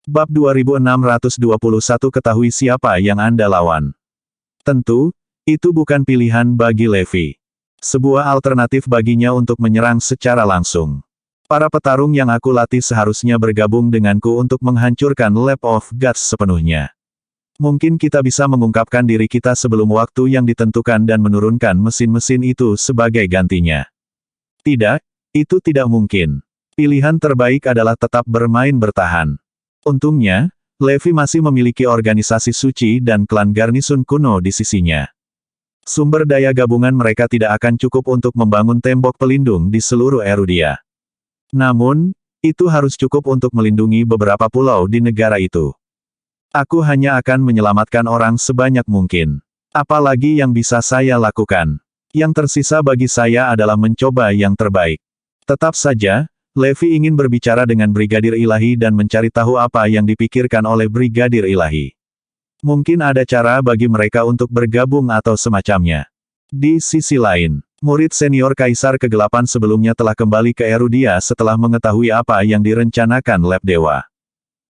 Bab 2621 Ketahui siapa yang Anda lawan. Tentu, itu bukan pilihan bagi Levi. Sebuah alternatif baginya untuk menyerang secara langsung. Para petarung yang aku latih seharusnya bergabung denganku untuk menghancurkan Lab of Gods sepenuhnya. Mungkin kita bisa mengungkapkan diri kita sebelum waktu yang ditentukan dan menurunkan mesin-mesin itu sebagai gantinya. Tidak, itu tidak mungkin. Pilihan terbaik adalah tetap bermain bertahan. Untungnya, Levi masih memiliki organisasi suci dan klan garnisun kuno di sisinya. Sumber daya gabungan mereka tidak akan cukup untuk membangun tembok pelindung di seluruh Erudia. Namun, itu harus cukup untuk melindungi beberapa pulau di negara itu. Aku hanya akan menyelamatkan orang sebanyak mungkin. Apalagi yang bisa saya lakukan? Yang tersisa bagi saya adalah mencoba yang terbaik. Tetap saja, Levi ingin berbicara dengan Brigadir Ilahi dan mencari tahu apa yang dipikirkan oleh Brigadir Ilahi. Mungkin ada cara bagi mereka untuk bergabung atau semacamnya. Di sisi lain, murid senior Kaisar Kegelapan sebelumnya telah kembali ke Erudia setelah mengetahui apa yang direncanakan Lab Dewa.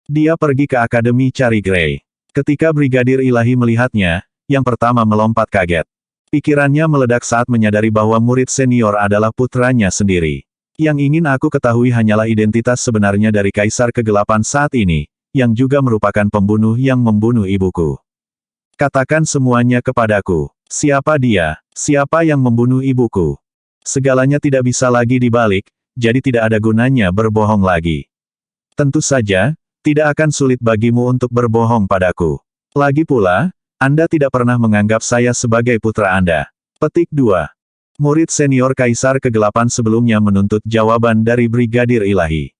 Dia pergi ke Akademi Cari Grey. Ketika Brigadir Ilahi melihatnya, yang pertama melompat kaget. Pikirannya meledak saat menyadari bahwa murid senior adalah putranya sendiri. Yang ingin aku ketahui hanyalah identitas sebenarnya dari Kaisar Kegelapan saat ini, yang juga merupakan pembunuh yang membunuh ibuku. Katakan semuanya kepadaku. Siapa dia? Siapa yang membunuh ibuku? Segalanya tidak bisa lagi dibalik, jadi tidak ada gunanya berbohong lagi. Tentu saja, tidak akan sulit bagimu untuk berbohong padaku. Lagi pula, Anda tidak pernah menganggap saya sebagai putra Anda. Petik 2. Murid senior Kaisar Kegelapan sebelumnya menuntut jawaban dari Brigadir Ilahi.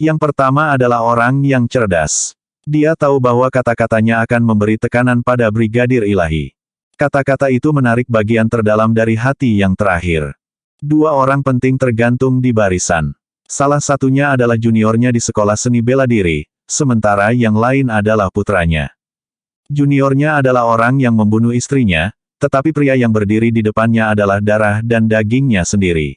Yang pertama adalah orang yang cerdas. Dia tahu bahwa kata-katanya akan memberi tekanan pada Brigadir Ilahi. Kata-kata itu menarik bagian terdalam dari hati yang terakhir. Dua orang penting tergantung di barisan. Salah satunya adalah juniornya di sekolah seni bela diri, sementara yang lain adalah putranya. Juniornya adalah orang yang membunuh istrinya, tetapi pria yang berdiri di depannya adalah darah dan dagingnya sendiri.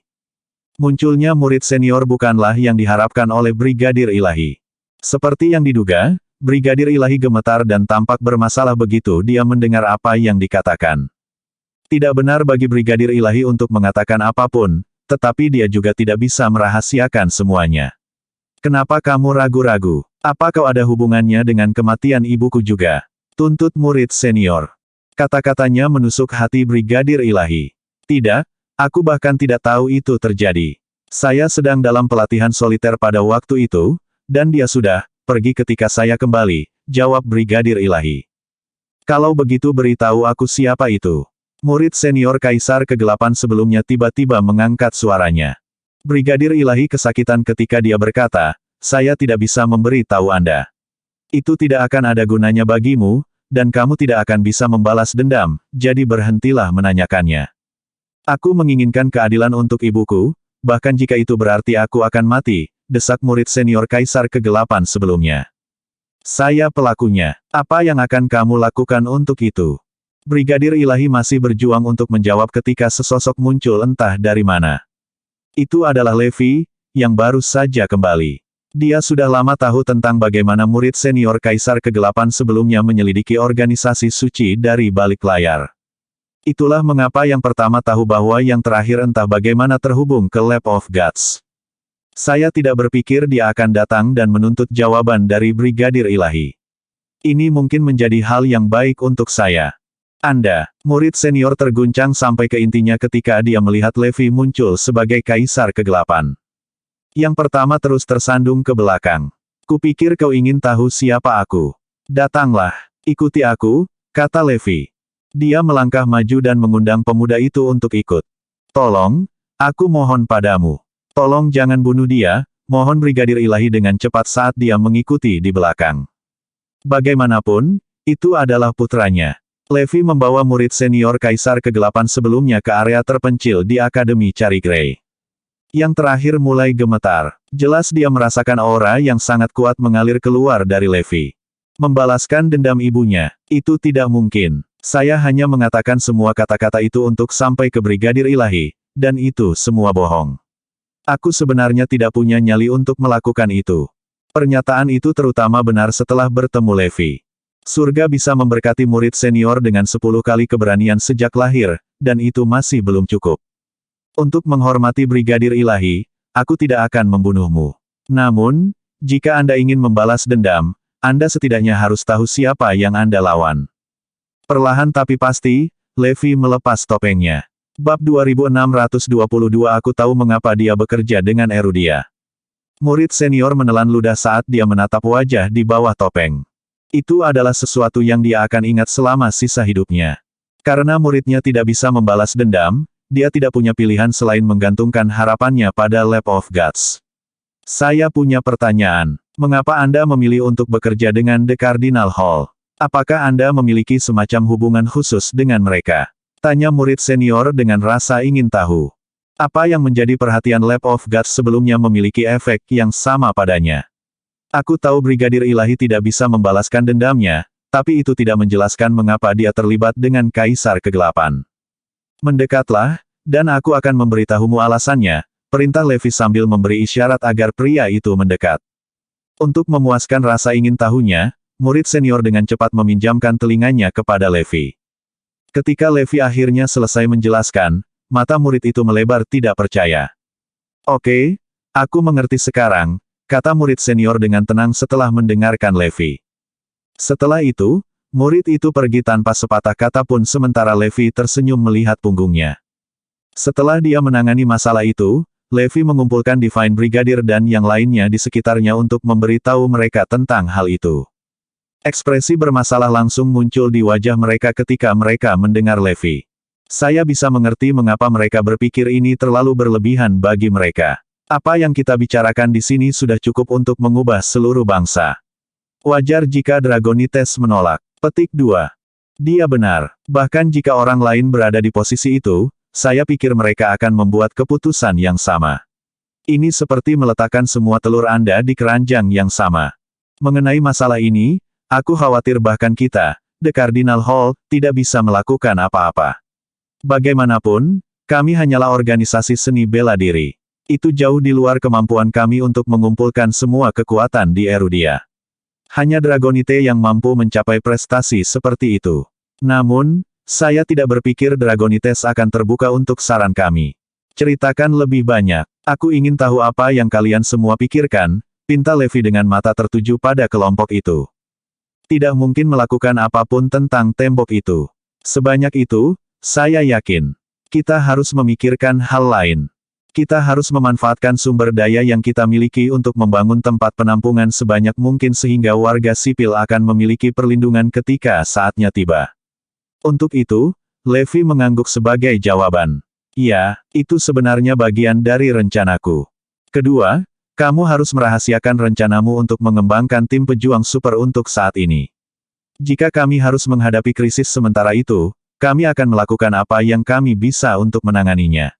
Munculnya murid senior bukanlah yang diharapkan oleh Brigadir Ilahi. Seperti yang diduga, Brigadir Ilahi gemetar dan tampak bermasalah begitu dia mendengar apa yang dikatakan. Tidak benar bagi Brigadir Ilahi untuk mengatakan apapun, tetapi dia juga tidak bisa merahasiakan semuanya. Kenapa kamu ragu-ragu? Apa kau ada hubungannya dengan kematian ibuku juga? Tuntut murid senior. Kata-katanya menusuk hati Brigadir Ilahi. Tidak, aku bahkan tidak tahu itu terjadi. Saya sedang dalam pelatihan soliter pada waktu itu, dan dia sudah pergi ketika saya kembali, jawab Brigadir Ilahi. Kalau begitu beritahu aku siapa itu. Murid senior Kaisar Kegelapan sebelumnya tiba-tiba mengangkat suaranya. Brigadir Ilahi kesakitan ketika dia berkata, saya tidak bisa memberi tahu Anda. Itu tidak akan ada gunanya bagimu, dan kamu tidak akan bisa membalas dendam, jadi berhentilah menanyakannya. Aku menginginkan keadilan untuk ibuku, bahkan jika itu berarti aku akan mati, desak murid senior Kaisar Kegelapan sebelumnya. Saya pelakunya. Apa yang akan kamu lakukan untuk itu? Brigadir Ilahi masih berjuang untuk menjawab ketika sesosok muncul entah dari mana. Itu adalah Levi, yang baru saja kembali. Dia sudah lama tahu tentang bagaimana murid senior Kaisar Kegelapan sebelumnya menyelidiki organisasi suci dari balik layar. Itulah mengapa yang pertama tahu bahwa yang terakhir entah bagaimana terhubung ke Lab of Gods. Saya tidak berpikir dia akan datang dan menuntut jawaban dari Brigadir Ilahi. Ini mungkin menjadi hal yang baik untuk saya. Anda, murid senior terguncang sampai ke intinya ketika dia melihat Levi muncul sebagai Kaisar Kegelapan. Yang pertama terus tersandung ke belakang. Kupikir kau ingin tahu siapa aku. Datanglah, ikuti aku, kata Levi. Dia melangkah maju dan mengundang pemuda itu untuk ikut. Tolong, aku mohon padamu. Tolong jangan bunuh dia, mohon Brigadir Ilahi dengan cepat saat dia mengikuti di belakang. Bagaimanapun, itu adalah putranya. Levi membawa murid senior Kaisar Kegelapan sebelumnya ke area terpencil di Akademi Cari Grey. Yang terakhir mulai gemetar. Jelas dia merasakan aura yang sangat kuat mengalir keluar dari Levi. Membalaskan dendam ibunya, itu tidak mungkin. Saya hanya mengatakan semua kata-kata itu untuk sampai ke Brigadir Ilahi, dan itu semua bohong. Aku sebenarnya tidak punya nyali untuk melakukan itu. Pernyataan itu terutama benar setelah bertemu Levi. Surga bisa memberkati murid senior dengan 10 kali keberanian sejak lahir, dan itu masih belum cukup. Untuk menghormati Brigadir Ilahi, aku tidak akan membunuhmu. Namun, jika Anda ingin membalas dendam, Anda setidaknya harus tahu siapa yang Anda lawan. Perlahan tapi pasti, Levi melepas topengnya. Bab 2622 Aku tahu mengapa dia bekerja dengan Erudia. Murid senior menelan ludah saat dia menatap wajah di bawah topeng. Itu adalah sesuatu yang dia akan ingat selama sisa hidupnya. Karena muridnya tidak bisa membalas dendam, dia tidak punya pilihan selain menggantungkan harapannya pada Lab of Gods. Saya punya pertanyaan. Mengapa Anda memilih untuk bekerja dengan The Cardinal Hall? Apakah Anda memiliki semacam hubungan khusus dengan mereka? Tanya murid senior dengan rasa ingin tahu. Apa yang menjadi perhatian Lab of Gods sebelumnya memiliki efek yang sama padanya. Aku tahu Brigadir Ilahi tidak bisa membalaskan dendamnya, tapi itu tidak menjelaskan mengapa dia terlibat dengan Kaisar Kegelapan. Mendekatlah, dan aku akan memberitahumu alasannya, perintah Levi sambil memberi isyarat agar pria itu mendekat. Untuk memuaskan rasa ingin tahunya, murid senior dengan cepat meminjamkan telinganya kepada Levi. Ketika Levi akhirnya selesai menjelaskan, mata murid itu melebar tidak percaya. Oke, aku mengerti sekarang, kata murid senior dengan tenang setelah mendengarkan Levi. Setelah itu, murid itu pergi tanpa sepatah kata pun sementara Levi tersenyum melihat punggungnya. Setelah dia menangani masalah itu, Levi mengumpulkan Divine Brigadier dan yang lainnya di sekitarnya untuk memberitahu mereka tentang hal itu. Ekspresi bermasalah langsung muncul di wajah mereka ketika mereka mendengar Levi. Saya bisa mengerti mengapa mereka berpikir ini terlalu berlebihan bagi mereka. Apa yang kita bicarakan di sini sudah cukup untuk mengubah seluruh bangsa. Wajar jika Dragonites menolak. Petik 2. Dia benar. Bahkan jika orang lain berada di posisi itu, saya pikir mereka akan membuat keputusan yang sama. Ini seperti meletakkan semua telur Anda di keranjang yang sama. Mengenai masalah ini, aku khawatir bahkan kita, The Cardinal Hall, tidak bisa melakukan apa-apa. Bagaimanapun, kami hanyalah organisasi seni bela diri. Itu jauh di luar kemampuan kami untuk mengumpulkan semua kekuatan di Erudia. Hanya Dragonite yang mampu mencapai prestasi seperti itu. Namun, saya tidak berpikir Dragonites akan terbuka untuk saran kami. Ceritakan lebih banyak. Aku ingin tahu apa yang kalian semua pikirkan, pinta Levi dengan mata tertuju pada kelompok itu. Tidak mungkin melakukan apapun tentang tembok itu. Sebanyak itu, saya yakin. Kita harus memikirkan hal lain. Kita harus memanfaatkan sumber daya yang kita miliki untuk membangun tempat penampungan sebanyak mungkin sehingga warga sipil akan memiliki perlindungan ketika saatnya tiba. Untuk itu, Levi mengangguk sebagai jawaban. Ya, itu sebenarnya bagian dari rencanaku. Kedua, kamu harus merahasiakan rencanamu untuk mengembangkan tim pejuang super untuk saat ini. Jika kami harus menghadapi krisis sementara itu, kami akan melakukan apa yang kami bisa untuk menanganinya.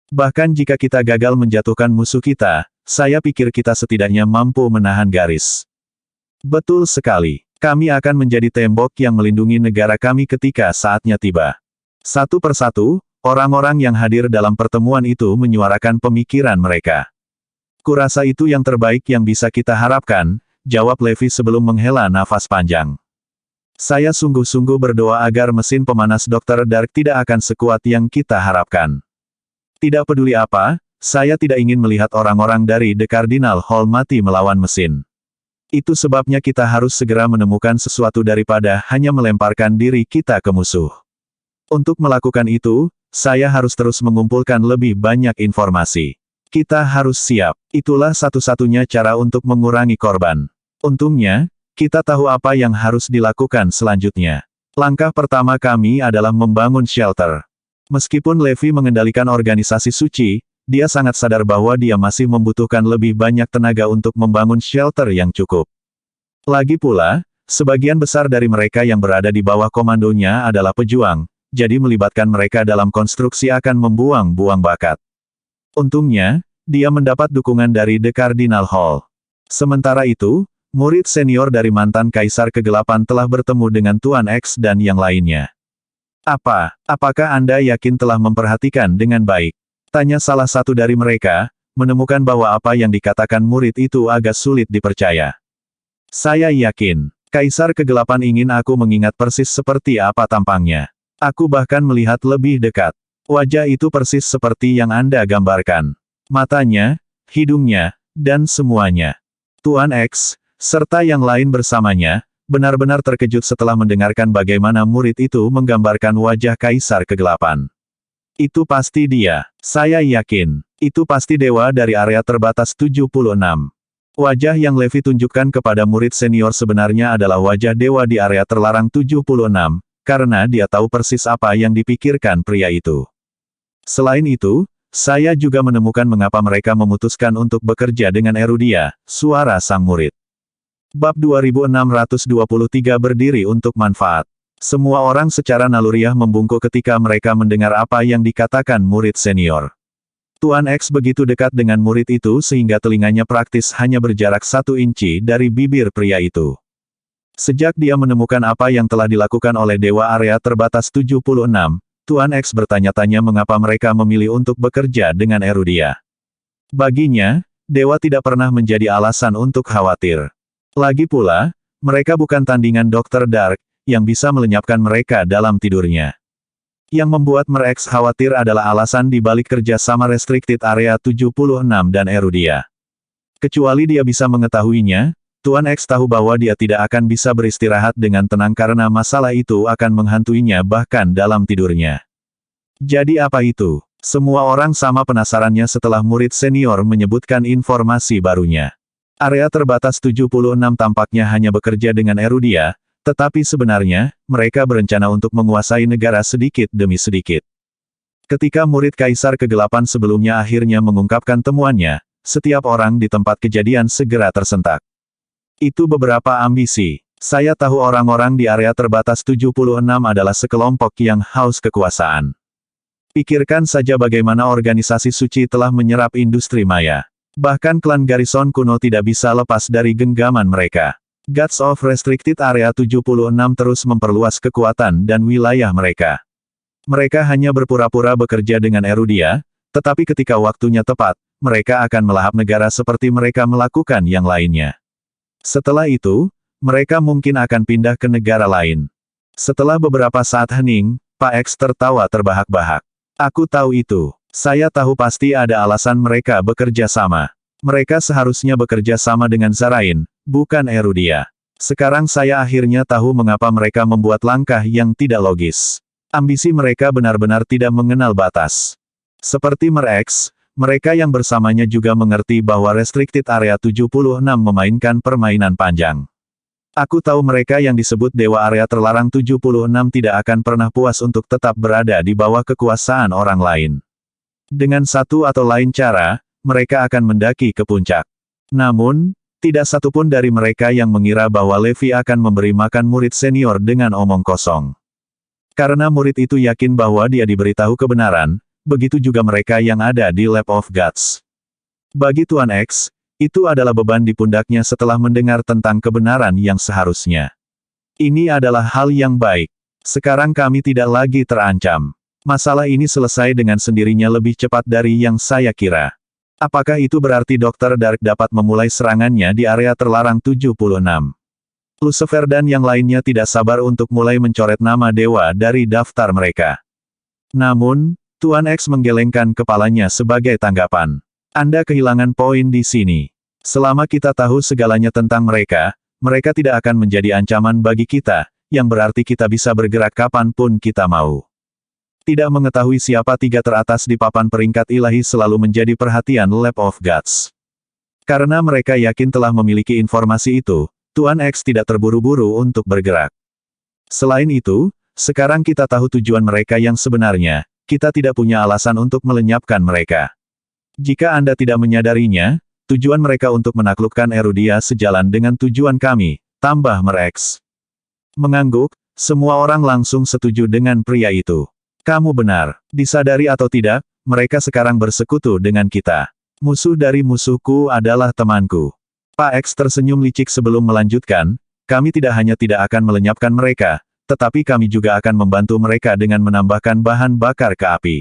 Bahkan jika kita gagal menjatuhkan musuh kita, saya pikir kita setidaknya mampu menahan garis. Betul sekali. Kami akan menjadi tembok yang melindungi negara kami ketika saatnya tiba. Satu persatu, orang-orang yang hadir dalam pertemuan itu menyuarakan pemikiran mereka. Kurasa itu yang terbaik yang bisa kita harapkan, jawab Levi sebelum menghela nafas panjang. Saya sungguh-sungguh berdoa agar mesin pemanas Dr. Dark tidak akan sekuat yang kita harapkan. Tidak peduli apa, saya tidak ingin melihat orang-orang dari The Cardinal Hall mati melawan mesin. Itu sebabnya kita harus segera menemukan sesuatu daripada hanya melemparkan diri kita ke musuh. Untuk melakukan itu, saya harus terus mengumpulkan lebih banyak informasi. Kita harus siap. Itulah satu-satunya cara untuk mengurangi korban. Untungnya, kita tahu apa yang harus dilakukan selanjutnya. Langkah pertama kami adalah membangun shelter. Meskipun Levi mengendalikan organisasi suci, dia sangat sadar bahwa dia masih membutuhkan lebih banyak tenaga untuk membangun shelter yang cukup. Lagi pula, sebagian besar dari mereka yang berada di bawah komandonya adalah pejuang, jadi melibatkan mereka dalam konstruksi akan membuang-buang bakat. Untungnya, dia mendapat dukungan dari The Cardinal Hall. Sementara itu, murid senior dari mantan Kaisar Kegelapan telah bertemu dengan Tuan X dan yang lainnya. Apakah Anda yakin telah memperhatikan dengan baik? Tanya salah satu dari mereka, menemukan bahwa apa yang dikatakan murid itu agak sulit dipercaya. Saya yakin, Kaisar Kegelapan ingin aku mengingat persis seperti apa tampangnya. Aku bahkan melihat lebih dekat. Wajah itu persis seperti yang Anda gambarkan. Matanya, hidungnya, dan semuanya. Tuan X, serta yang lain bersamanya, benar-benar terkejut setelah mendengarkan bagaimana murid itu menggambarkan wajah Kaisar Kegelapan. Itu pasti dia. Saya yakin. Itu pasti dewa dari area terbatas 76. Wajah yang Levi tunjukkan kepada murid senior sebenarnya adalah wajah dewa di area terlarang 76, karena dia tahu persis apa yang dipikirkan pria itu. Selain itu, saya juga menemukan mengapa mereka memutuskan untuk bekerja dengan Erudia, suara sang murid. Bab 2623 berdiri untuk manfaat. Semua orang secara naluriah membungkuk ketika mereka mendengar apa yang dikatakan murid senior. Tuan X begitu dekat dengan murid itu sehingga telinganya praktis hanya berjarak 1 inci dari bibir pria itu. Sejak dia menemukan apa yang telah dilakukan oleh Dewa Area Terbatas 76, Tuan X bertanya-tanya mengapa mereka memilih untuk bekerja dengan Erudia. Baginya, Dewa tidak pernah menjadi alasan untuk khawatir. Lagi pula, mereka bukan tandingan Dr. Dark, yang bisa melenyapkan mereka dalam tidurnya. Yang membuat Merex khawatir adalah alasan di balik kerjasama Restricted Area 76 dan Erudia. Kecuali dia bisa mengetahuinya, Tuan X tahu bahwa dia tidak akan bisa beristirahat dengan tenang karena masalah itu akan menghantuinya bahkan dalam tidurnya. Jadi apa itu? Semua orang sama penasarannya setelah murid senior menyebutkan informasi barunya. Area terbatas 76 tampaknya hanya bekerja dengan Erudia, tetapi sebenarnya, mereka berencana untuk menguasai negara sedikit demi sedikit. Ketika murid Kaisar Kegelapan sebelumnya akhirnya mengungkapkan temuannya, setiap orang di tempat kejadian segera tersentak. Itu beberapa ambisi. Saya tahu orang-orang di area terbatas 76 adalah sekelompok yang haus kekuasaan. Pikirkan saja bagaimana organisasi suci telah menyerap industri maya. Bahkan klan Garrison kuno tidak bisa lepas dari genggaman mereka. Gods of Restricted Area 76 terus memperluas kekuatan dan wilayah mereka. Mereka hanya berpura-pura bekerja dengan Erudia, tetapi ketika waktunya tepat, mereka akan melahap negara seperti mereka melakukan yang lainnya. Setelah itu, mereka mungkin akan pindah ke negara lain. Setelah beberapa saat hening, Pak X tertawa terbahak-bahak. Aku tahu itu. Saya tahu pasti ada alasan mereka bekerja sama. Mereka seharusnya bekerja sama dengan Zarain, bukan Erudia. Sekarang saya akhirnya tahu mengapa mereka membuat langkah yang tidak logis. Ambisi mereka benar-benar tidak mengenal batas. Seperti Merex, mereka yang bersamanya juga mengerti bahwa Restricted Area 76 memainkan permainan panjang. Aku tahu mereka yang disebut Dewa Area Terlarang 76 tidak akan pernah puas untuk tetap berada di bawah kekuasaan orang lain. Dengan satu atau lain cara, mereka akan mendaki ke puncak. Namun, tidak satupun dari mereka yang mengira bahwa Levi akan memberi makan murid senior dengan omong kosong. Karena murid itu yakin bahwa dia diberitahu kebenaran, begitu juga mereka yang ada di Lab of Gods. Bagi Tuan X, itu adalah beban di pundaknya setelah mendengar tentang kebenaran yang seharusnya. Ini adalah hal yang baik. Sekarang kami tidak lagi terancam. Masalah ini selesai dengan sendirinya lebih cepat dari yang saya kira. Apakah itu berarti Dr. Dark dapat memulai serangannya di area terlarang 76? Lucifer dan yang lainnya tidak sabar untuk mulai mencoret nama dewa dari daftar mereka. Namun, Tuan X menggelengkan kepalanya sebagai tanggapan. Anda kehilangan poin di sini. Selama kita tahu segalanya tentang mereka, mereka tidak akan menjadi ancaman bagi kita, yang berarti kita bisa bergerak kapanpun kita mau. Tidak mengetahui siapa tiga teratas di papan peringkat ilahi selalu menjadi perhatian Lab of Gods. Karena mereka yakin telah memiliki informasi itu, Tuan X tidak terburu-buru untuk bergerak. Selain itu, sekarang kita tahu tujuan mereka yang sebenarnya, kita tidak punya alasan untuk melenyapkan mereka. Jika Anda tidak menyadarinya, tujuan mereka untuk menaklukkan Erudia sejalan dengan tujuan kami, tambah Merex. Mengangguk, semua orang langsung setuju dengan pria itu. Kamu benar, disadari atau tidak, mereka sekarang bersekutu dengan kita. Musuh dari musuhku adalah temanku. Pak X tersenyum licik sebelum melanjutkan, kami tidak hanya tidak akan melenyapkan mereka, tetapi kami juga akan membantu mereka dengan menambahkan bahan bakar ke api.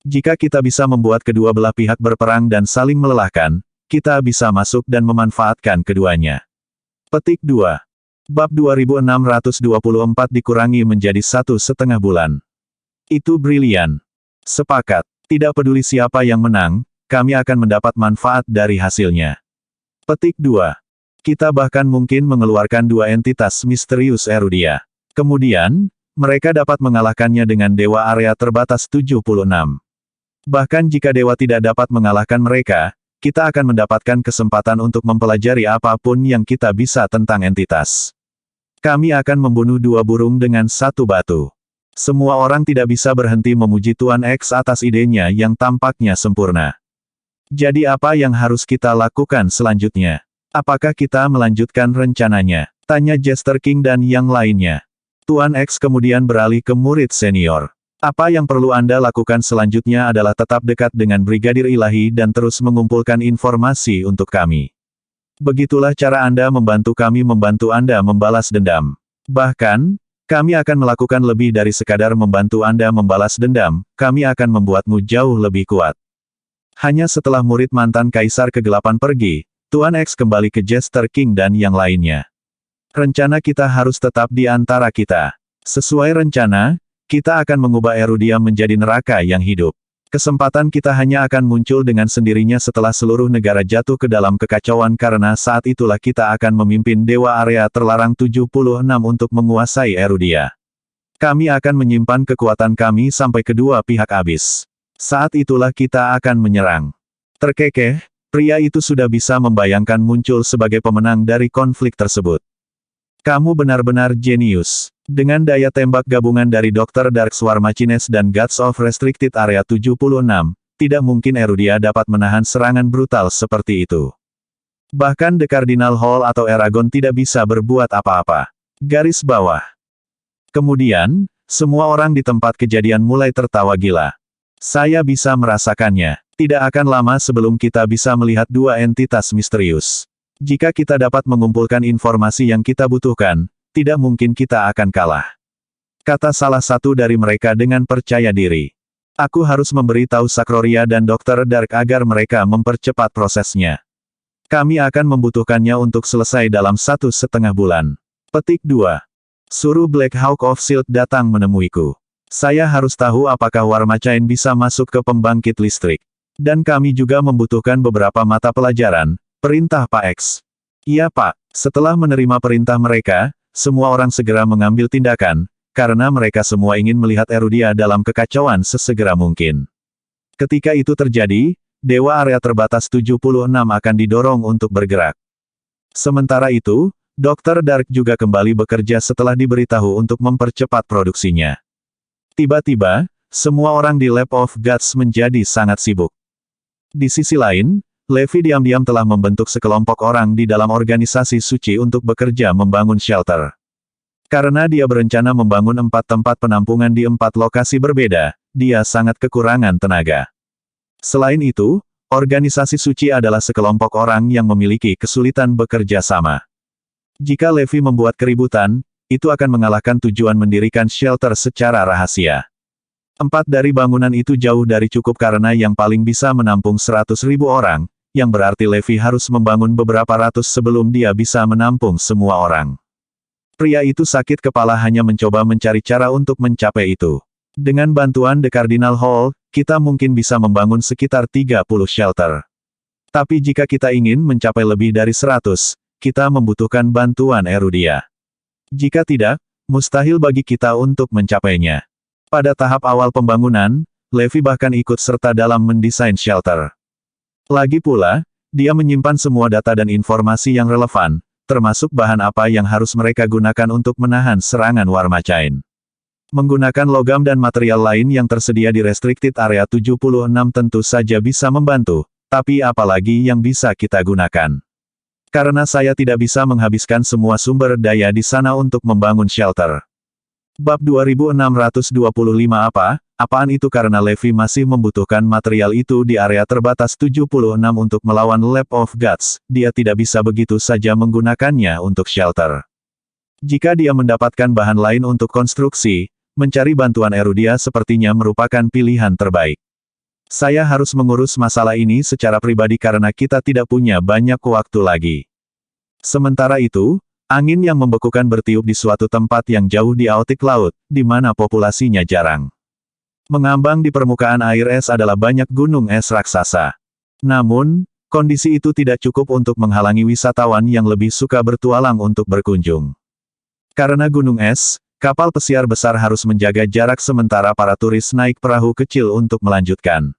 Jika kita bisa membuat kedua belah pihak berperang dan saling melelahkan, kita bisa masuk dan memanfaatkan keduanya. Petik 2. Bab 2624 dikurangi menjadi 1,5 bulan. Itu brilian. Sepakat. Tidak peduli siapa yang menang, kami akan mendapat manfaat dari hasilnya. Petik 2. Kita bahkan mungkin mengeluarkan dua entitas misterius Erudia. Kemudian, mereka dapat mengalahkannya dengan Dewa Area Terbatas 76. Bahkan jika Dewa tidak dapat mengalahkan mereka, kita akan mendapatkan kesempatan untuk mempelajari apapun yang kita bisa tentang entitas. Kami akan membunuh dua burung dengan satu batu. Semua orang tidak bisa berhenti memuji Tuan X atas idenya yang tampaknya sempurna. Jadi apa yang harus kita lakukan selanjutnya? Apakah kita melanjutkan rencananya? Tanya Jester King dan yang lainnya. Tuan X kemudian beralih ke murid senior. Apa yang perlu Anda lakukan selanjutnya adalah tetap dekat dengan Brigadir Ilahi dan terus mengumpulkan informasi untuk kami. Begitulah cara Anda membantu kami membantu Anda membalas dendam. Bahkan, kami akan melakukan lebih dari sekadar membantu Anda membalas dendam, kami akan membuatmu jauh lebih kuat. Hanya setelah murid mantan Kaisar Kegelapan pergi, Tuan X kembali ke Jester King dan yang lainnya. Rencana kita harus tetap di antara kita. Sesuai rencana, kita akan mengubah Erudia menjadi neraka yang hidup. Kesempatan kita hanya akan muncul dengan sendirinya setelah seluruh negara jatuh ke dalam kekacauan karena saat itulah kita akan memimpin Dewa Area Terlarang 76 untuk menguasai Erudia. Kami akan menyimpan kekuatan kami sampai kedua pihak habis. Saat itulah kita akan menyerang. Terkekeh, pria itu sudah bisa membayangkan muncul sebagai pemenang dari konflik tersebut. Kamu benar-benar jenius. Dengan daya tembak gabungan dari Dr. Dark Swarm Machines dan Gods of Restricted Area 76, tidak mungkin Erudia dapat menahan serangan brutal seperti itu. Bahkan The Cardinal Hall atau Eragon tidak bisa berbuat apa-apa. Garis bawah. Kemudian, semua orang di tempat kejadian mulai tertawa gila. Saya bisa merasakannya. Tidak akan lama sebelum kita bisa melihat dua entitas misterius. Jika kita dapat mengumpulkan informasi yang kita butuhkan, tidak mungkin kita akan kalah. Kata salah satu dari mereka dengan percaya diri. Aku harus memberi tahu Sakroria dan Dr. Dark agar mereka mempercepat prosesnya. Kami akan membutuhkannya untuk selesai dalam 1,5 bulan. Petik 2. Suruh Black Hawk of Shield datang menemuiku. Saya harus tahu apakah War Machine bisa masuk ke pembangkit listrik. Dan kami juga membutuhkan beberapa mata pelajaran, perintah Pak X. Iya Pak, setelah menerima perintah mereka, semua orang segera mengambil tindakan, karena mereka semua ingin melihat Erudia dalam kekacauan sesegera mungkin. Ketika itu terjadi, Dewa Area Terbatas 76 akan didorong untuk bergerak. Sementara itu, Dr. Dark juga kembali bekerja setelah diberitahu untuk mempercepat produksinya. Tiba-tiba, semua orang di Lab of Gods menjadi sangat sibuk. Di sisi lain, Levi diam-diam telah membentuk sekelompok orang di dalam organisasi suci untuk bekerja membangun shelter. Karena dia berencana membangun 4 tempat penampungan di 4 lokasi berbeda, dia sangat kekurangan tenaga. Selain itu, organisasi suci adalah sekelompok orang yang memiliki kesulitan bekerja sama. Jika Levi membuat keributan, itu akan mengalahkan tujuan mendirikan shelter secara rahasia. 4 dari bangunan itu jauh dari cukup karena yang paling bisa menampung 100.000 orang, yang berarti Levi harus membangun beberapa ratus sebelum dia bisa menampung semua orang. Pria itu sakit kepala hanya mencoba mencari cara untuk mencapai itu. Dengan bantuan The Cardinal Hall, kita mungkin bisa membangun sekitar 30 shelter. Tapi jika kita ingin mencapai lebih dari 100, kita membutuhkan bantuan Erudia. Jika tidak, mustahil bagi kita untuk mencapainya. Pada tahap awal pembangunan, Levi bahkan ikut serta dalam mendesain shelter. Lagi pula, dia menyimpan semua data dan informasi yang relevan, termasuk bahan apa yang harus mereka gunakan untuk menahan serangan War Machine. Menggunakan logam dan material lain yang tersedia di Restricted Area 76 tentu saja bisa membantu, tapi apalagi yang bisa kita gunakan. Karena saya tidak bisa menghabiskan semua sumber daya di sana untuk membangun shelter. Bab 2625 apaan itu karena Levi masih membutuhkan material itu di area terbatas 76 untuk melawan Lab of Gods, dia tidak bisa begitu saja menggunakannya untuk shelter. Jika dia mendapatkan bahan lain untuk konstruksi, mencari bantuan Erudia sepertinya merupakan pilihan terbaik. Saya harus mengurus masalah ini secara pribadi karena kita tidak punya banyak waktu lagi. Sementara itu, angin yang membekukan bertiup di suatu tempat yang jauh di Aotik Laut, di mana populasinya jarang. Mengambang di permukaan air es adalah banyak gunung es raksasa. Namun, kondisi itu tidak cukup untuk menghalangi wisatawan yang lebih suka bertualang untuk berkunjung. Karena gunung es, kapal pesiar besar harus menjaga jarak sementara para turis naik perahu kecil untuk melanjutkan.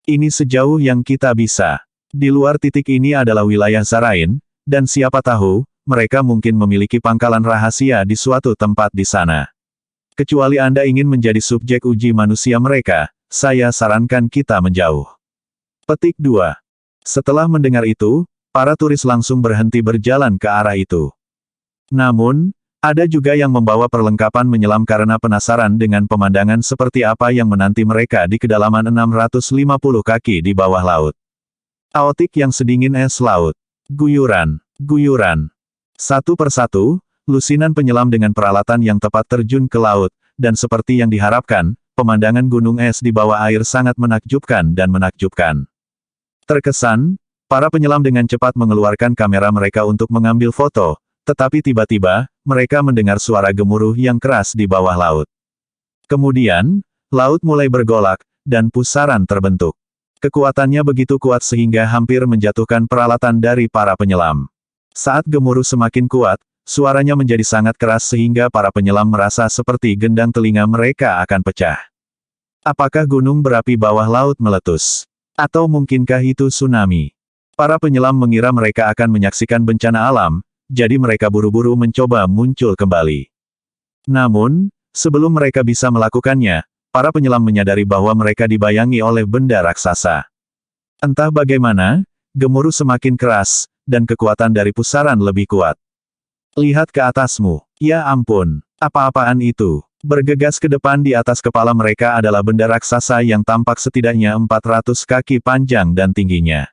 Ini sejauh yang kita bisa. Di luar titik ini adalah wilayah Zarain, dan siapa tahu, mereka mungkin memiliki pangkalan rahasia di suatu tempat di sana. Kecuali Anda ingin menjadi subjek uji manusia mereka, saya sarankan kita menjauh. Petik 2. Setelah mendengar itu, para turis langsung berhenti berjalan ke arah itu. Namun, ada juga yang membawa perlengkapan menyelam karena penasaran dengan pemandangan seperti apa yang menanti mereka di kedalaman 650 kaki di bawah laut. Aotik yang sedingin es laut. Guyuran, guyuran. Satu persatu, lusinan penyelam dengan peralatan yang tepat terjun ke laut, dan seperti yang diharapkan, pemandangan gunung es di bawah air sangat menakjubkan dan menakjubkan. Terkesan, para penyelam dengan cepat mengeluarkan kamera mereka untuk mengambil foto, tetapi tiba-tiba, mereka mendengar suara gemuruh yang keras di bawah laut. Kemudian, laut mulai bergolak, dan pusaran terbentuk. Kekuatannya begitu kuat sehingga hampir menjatuhkan peralatan dari para penyelam. Saat gemuruh semakin kuat, suaranya menjadi sangat keras sehingga para penyelam merasa seperti gendang telinga mereka akan pecah. Apakah gunung berapi bawah laut meletus? Atau mungkinkah itu tsunami? Para penyelam mengira mereka akan menyaksikan bencana alam, jadi mereka buru-buru mencoba muncul kembali. Namun, sebelum mereka bisa melakukannya, para penyelam menyadari bahwa mereka dibayangi oleh benda raksasa. Entah bagaimana, gemuruh semakin keras, dan kekuatan dari pusaran lebih kuat. Lihat ke atasmu. Ya ampun, apa-apaan itu? Bergegas ke depan di atas kepala mereka adalah benda raksasa yang tampak setidaknya 400 kaki panjang dan tingginya.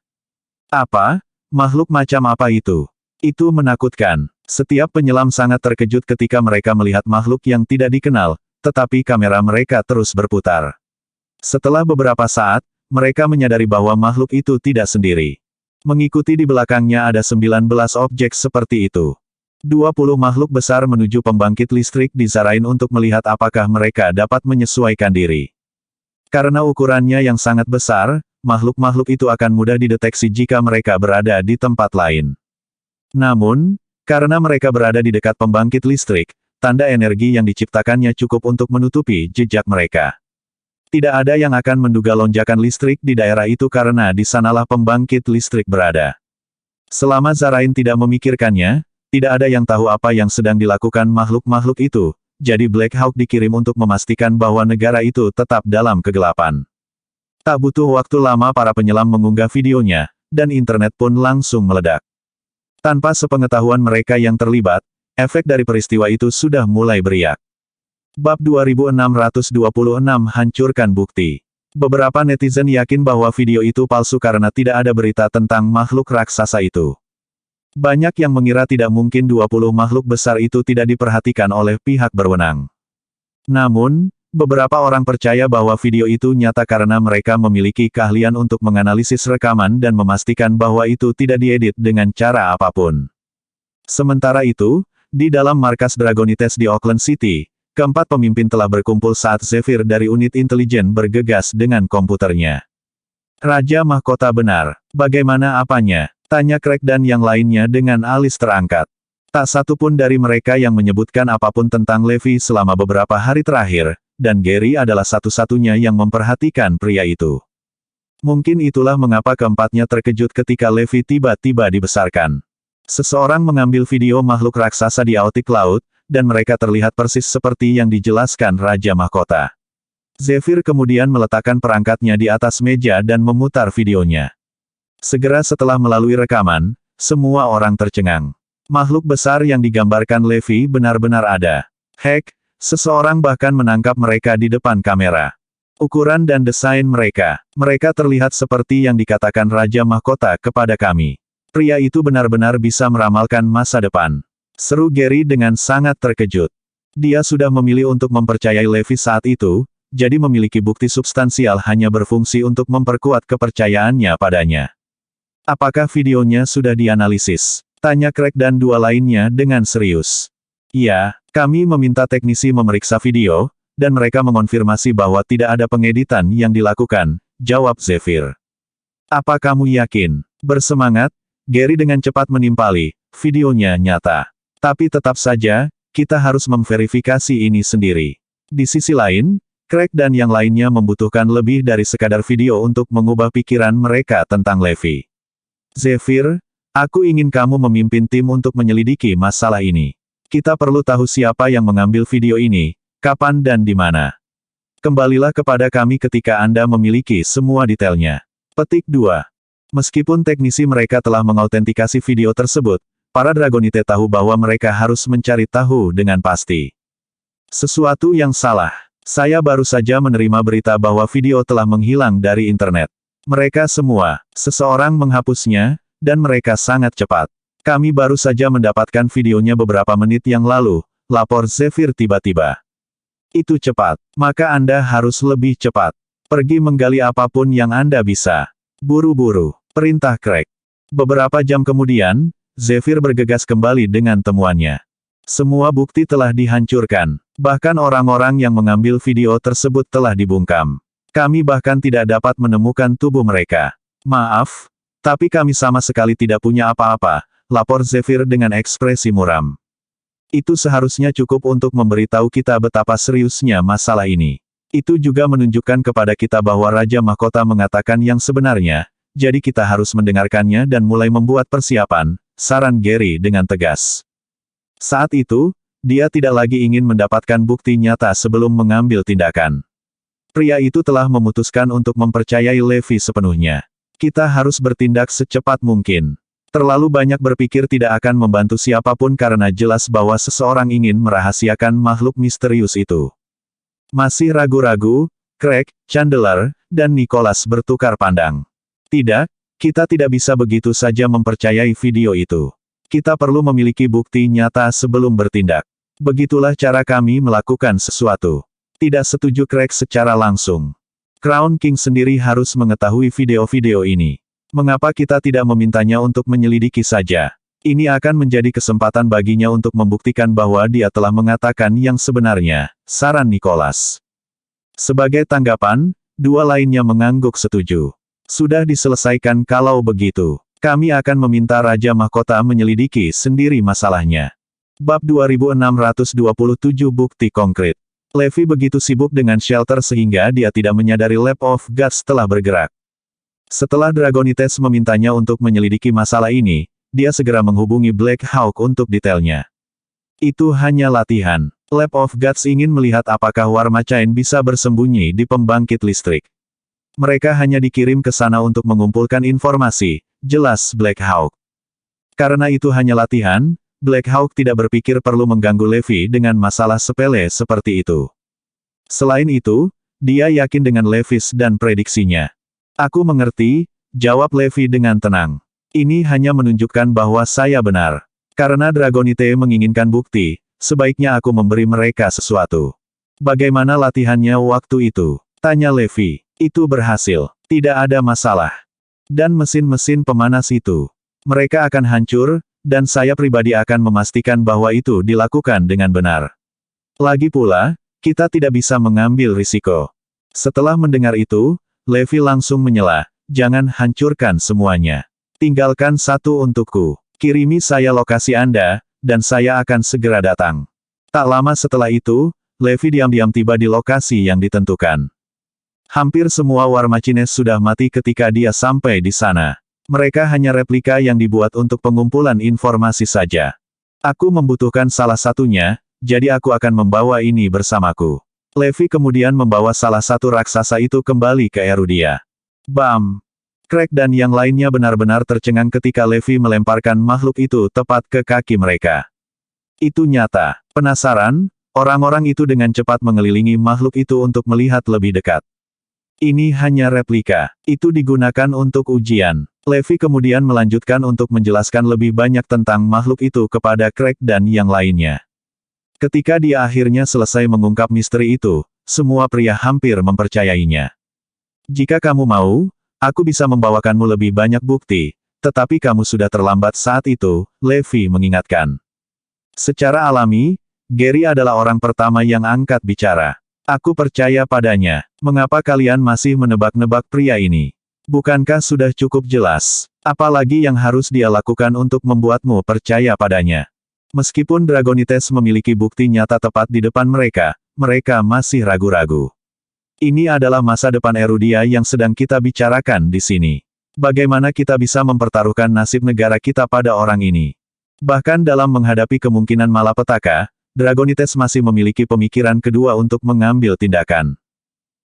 Apa? Makhluk macam apa itu? Itu menakutkan. Setiap penyelam sangat terkejut ketika mereka melihat makhluk yang tidak dikenal, tetapi kamera mereka terus berputar. Setelah beberapa saat, mereka menyadari bahwa makhluk itu tidak sendiri. Mengikuti di belakangnya ada 19 objek seperti itu. 20 makhluk besar menuju pembangkit listrik di Zarain untuk melihat apakah mereka dapat menyesuaikan diri. Karena ukurannya yang sangat besar, makhluk-makhluk itu akan mudah dideteksi jika mereka berada di tempat lain. Namun, karena mereka berada di dekat pembangkit listrik, tanda energi yang diciptakannya cukup untuk menutupi jejak mereka. Tidak ada yang akan menduga lonjakan listrik di daerah itu karena di sanalah pembangkit listrik berada. Selama Zarain tidak memikirkannya, tidak ada yang tahu apa yang sedang dilakukan makhluk-makhluk itu, jadi Black Hawk dikirim untuk memastikan bahwa negara itu tetap dalam kegelapan. Tak butuh waktu lama para penyelam mengunggah videonya, dan internet pun langsung meledak. Tanpa sepengetahuan mereka yang terlibat, efek dari peristiwa itu sudah mulai beriak. Bab 2626 Hancurkan Bukti. Beberapa netizen yakin bahwa video itu palsu karena tidak ada berita tentang makhluk raksasa itu. Banyak yang mengira tidak mungkin 20 makhluk besar itu tidak diperhatikan oleh pihak berwenang. Namun, beberapa orang percaya bahwa video itu nyata karena mereka memiliki keahlian untuk menganalisis rekaman dan memastikan bahwa itu tidak diedit dengan cara apapun. Sementara itu, di dalam markas Dragonites di Auckland City, keempat pemimpin telah berkumpul saat Zephyr dari unit intelijen bergegas dengan komputernya. Raja Mahkota benar. Bagaimana apanya? Tanya Craig dan yang lainnya dengan alis terangkat. Tak satu pun dari mereka yang menyebutkan apapun tentang Levi selama beberapa hari terakhir, dan Gary adalah satu-satunya yang memperhatikan pria itu. Mungkin itulah mengapa keempatnya terkejut ketika Levi tiba-tiba dibesarkan. Seseorang mengambil video makhluk raksasa di Aotik Laut, dan mereka terlihat persis seperti yang dijelaskan Raja Mahkota. Zephyr kemudian meletakkan perangkatnya di atas meja dan memutar videonya. Segera setelah melalui rekaman, semua orang tercengang. Makhluk besar yang digambarkan Levi benar-benar ada. Heck, seseorang bahkan menangkap mereka di depan kamera. Ukuran dan desain mereka terlihat seperti yang dikatakan Raja Mahkota kepada kami. Pria itu benar-benar bisa meramalkan masa depan. Seru Gary dengan sangat terkejut. Dia sudah memilih untuk mempercayai Levi saat itu, jadi memiliki bukti substansial hanya berfungsi untuk memperkuat kepercayaannya padanya. Apakah videonya sudah dianalisis? Tanya Craig dan dua lainnya dengan serius. Ya, kami meminta teknisi memeriksa video, dan mereka mengonfirmasi bahwa tidak ada pengeditan yang dilakukan, jawab Zephyr. Apa kamu yakin? Bersemangat, Gary dengan cepat menimpali, videonya nyata. Tapi tetap saja, kita harus memverifikasi ini sendiri. Di sisi lain, Craig dan yang lainnya membutuhkan lebih dari sekadar video untuk mengubah pikiran mereka tentang Levi. Zephyr, aku ingin kamu memimpin tim untuk menyelidiki masalah ini. Kita perlu tahu siapa yang mengambil video ini, kapan dan di mana. Kembalilah kepada kami ketika Anda memiliki semua detailnya. Petik 2. Meskipun teknisi mereka telah mengautentikasi video tersebut, para Dragonite tahu bahwa mereka harus mencari tahu dengan pasti. Sesuatu yang salah. Saya baru saja menerima berita bahwa video telah menghilang dari internet. Mereka semua, seseorang menghapusnya, dan mereka sangat cepat. Kami baru saja mendapatkan videonya beberapa menit yang lalu, lapor Zephyr tiba-tiba. Itu cepat. Maka Anda harus lebih cepat. Pergi menggali apapun yang Anda bisa. Buru-buru. Perintah Craig. Beberapa jam kemudian, Zephyr bergegas kembali dengan temuannya. Semua bukti telah dihancurkan. Bahkan orang-orang yang mengambil video tersebut telah dibungkam. Kami bahkan tidak dapat menemukan tubuh mereka. Maaf, tapi kami sama sekali tidak punya apa-apa, lapor Zephyr dengan ekspresi muram. Itu seharusnya cukup untuk memberitahu kita betapa seriusnya masalah ini. Itu juga menunjukkan kepada kita bahwa Raja Mahkota mengatakan yang sebenarnya, jadi kita harus mendengarkannya dan mulai membuat persiapan, saran Gary dengan tegas. Saat itu, dia tidak lagi ingin mendapatkan bukti nyata sebelum mengambil tindakan. Pria itu telah memutuskan untuk mempercayai Levi sepenuhnya. Kita harus bertindak secepat mungkin. Terlalu banyak berpikir tidak akan membantu siapapun karena jelas bahwa seseorang ingin merahasiakan makhluk misterius itu. Masih ragu-ragu, Craig, Chandler, dan Nicholas bertukar pandang. Tidak, kita tidak bisa begitu saja mempercayai video itu. Kita perlu memiliki bukti nyata sebelum bertindak. Begitulah cara kami melakukan sesuatu. Tidak setuju Craig secara langsung. Crown King sendiri harus mengetahui video-video ini. Mengapa kita tidak memintanya untuk menyelidiki saja? Ini akan menjadi kesempatan baginya untuk membuktikan bahwa dia telah mengatakan yang sebenarnya, saran Nicholas. Sebagai tanggapan, dua lainnya mengangguk setuju. Sudah diselesaikan kalau begitu. Kami akan meminta Raja Mahkota menyelidiki sendiri masalahnya. Bab 2627 Bukti Konkret. Levi begitu sibuk dengan shelter sehingga dia tidak menyadari Lab of Gods telah bergerak. Setelah Dragonites memintanya untuk menyelidiki masalah ini, dia segera menghubungi Black Hawk untuk detailnya. Itu hanya latihan. Lab of Gods ingin melihat apakah Warma Chain bisa bersembunyi di pembangkit listrik. Mereka hanya dikirim ke sana untuk mengumpulkan informasi, jelas Black Hawk. Karena itu hanya latihan, Black Hawk tidak berpikir perlu mengganggu Levi dengan masalah sepele seperti itu. Selain itu, dia yakin dengan Levis dan prediksinya. Aku mengerti, jawab Levi dengan tenang. Ini hanya menunjukkan bahwa saya benar. Karena Dragonite menginginkan bukti, sebaiknya aku memberi mereka sesuatu. Bagaimana latihannya waktu itu? Tanya Levi. Itu berhasil. Tidak ada masalah. Dan mesin-mesin pemanas itu. Mereka akan hancur, dan saya pribadi akan memastikan bahwa itu dilakukan dengan benar. Lagi pula, kita tidak bisa mengambil risiko. Setelah mendengar itu, Levi langsung menyela, jangan hancurkan semuanya. Tinggalkan satu untukku. Kirimi saya lokasi Anda, dan saya akan segera datang. Tak lama setelah itu, Levi diam-diam tiba di lokasi yang ditentukan. Hampir semua War Machines sudah mati ketika dia sampai di sana. Mereka hanya replika yang dibuat untuk pengumpulan informasi saja. Aku membutuhkan salah satunya, jadi aku akan membawa ini bersamaku. Levi kemudian membawa salah satu raksasa itu kembali ke Erudia. Bam! Craig dan yang lainnya benar-benar tercengang ketika Levi melemparkan makhluk itu tepat ke kaki mereka. Itu nyata. Penasaran, orang-orang itu dengan cepat mengelilingi makhluk itu untuk melihat lebih dekat. Ini hanya replika. Itu digunakan untuk ujian. Levi kemudian melanjutkan untuk menjelaskan lebih banyak tentang makhluk itu kepada Craig dan yang lainnya. Ketika dia akhirnya selesai mengungkap misteri itu, semua pria hampir mempercayainya. Jika kamu mau, aku bisa membawakanmu lebih banyak bukti, tetapi kamu sudah terlambat saat itu, Levi mengingatkan. Secara alami, Gary adalah orang pertama yang angkat bicara. Aku percaya padanya. Mengapa kalian masih menebak-nebak pria ini? Bukankah sudah cukup jelas? Apalagi yang harus dia lakukan untuk membuatmu percaya padanya? Meskipun Dragonites memiliki bukti nyata tepat di depan mereka, mereka masih ragu-ragu. Ini adalah masa depan Erudia yang sedang kita bicarakan di sini. Bagaimana kita bisa mempertaruhkan nasib negara kita pada orang ini? Bahkan dalam menghadapi kemungkinan malapetaka, Dragonites masih memiliki pemikiran kedua untuk mengambil tindakan.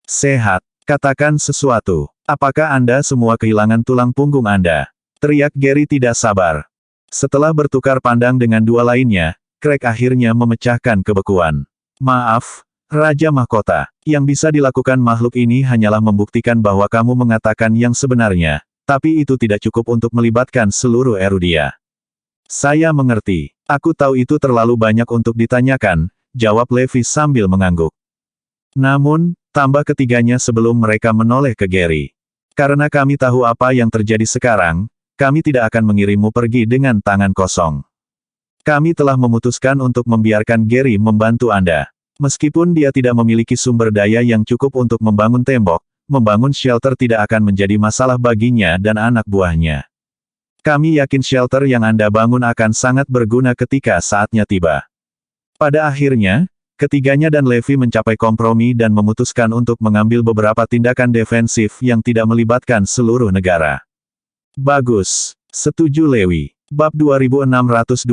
Sehat, katakan sesuatu. Apakah Anda semua kehilangan tulang punggung Anda? Teriak Gary tidak sabar. Setelah bertukar pandang dengan dua lainnya, Craig akhirnya memecahkan kebekuan. Maaf, Raja Mahkota. Yang bisa dilakukan makhluk ini hanyalah membuktikan bahwa kamu mengatakan yang sebenarnya. Tapi itu tidak cukup untuk melibatkan seluruh Erudia. Saya mengerti. Aku tahu itu terlalu banyak untuk ditanyakan, jawab Levi sambil mengangguk. Namun, tambah ketiganya sebelum mereka menoleh ke Gary. Karena kami tahu apa yang terjadi sekarang, kami tidak akan mengirimmu pergi dengan tangan kosong. Kami telah memutuskan untuk membiarkan Gary membantu Anda. Meskipun dia tidak memiliki sumber daya yang cukup untuk membangun tembok, membangun shelter tidak akan menjadi masalah baginya dan anak buahnya. Kami yakin shelter yang Anda bangun akan sangat berguna ketika saatnya tiba. Pada akhirnya, ketiganya dan Levi mencapai kompromi dan memutuskan untuk mengambil beberapa tindakan defensif yang tidak melibatkan seluruh negara. Bagus, setuju Levi. Bab 2628